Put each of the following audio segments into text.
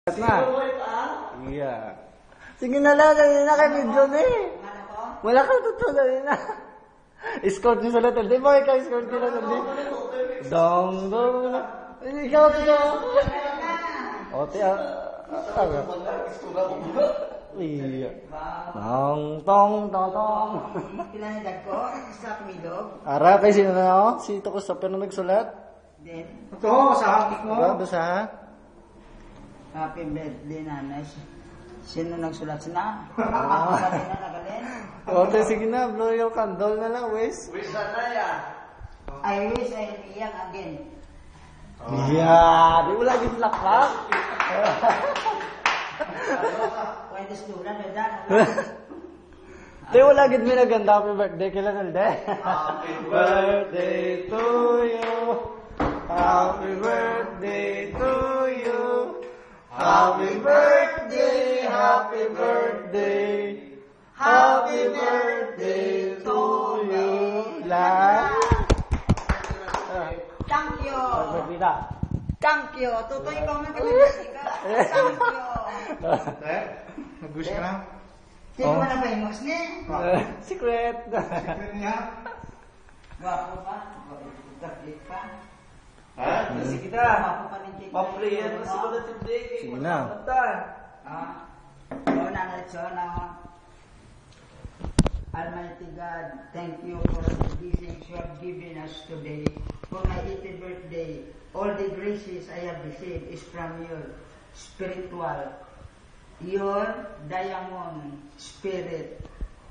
Na. Iya. Sige na lang, na kay video na eh. Wala ka tutuloy na. Escort niyo sa lahat. Di ba ikaw escort nila sa lahat? Dong, dong. Ikaw ito. O, tiya. Iya. Tong, tong, tong, tong. Pinanidag ko sa Kumilog. Ara, kay sino na ako? Si Toko sa pero nagsulat? Then, Ito, sa hapik mo. Ano sa ha? happy birthday, nanay. Sino nagsulat na? Magaling na, nagaling. O, sige na. Blow your candle na lang, Wes. I wish I be young again. Iya. Di mo lagi laklak. When the student is done, Di mo lagi may naganda. Happy birthday kila Nalde. Happy birthday to you. Happy birthday to you. Happy birthday, happy birthday. Happy birthday to you. thank you. Berbeda. Thank you. Tutoy ko man kami musika. Thank you. Nag-wish ka na? Sino man ang famous ni? Secret. Secret niya? Wapo pa. Gaglit pa. Ha? Sige kita. Wapo pa rin kay Pa-player na si Kuya today. Sige na. Oo na Almighty God, thank you for the blessings you have given us today. For my 80th birthday, all the graces I have received is from your spiritual, your diamond spirit,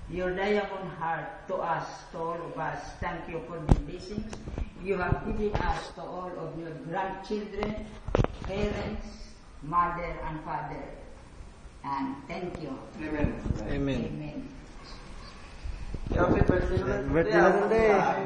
your diamond heart to us, to all of us. Thank you for the blessings you have given us to all of your grandchildren, parents, mother and father. And thank you. Amen. Amen. Amen. Happy birthday naman. Birthday na Nalde. Happy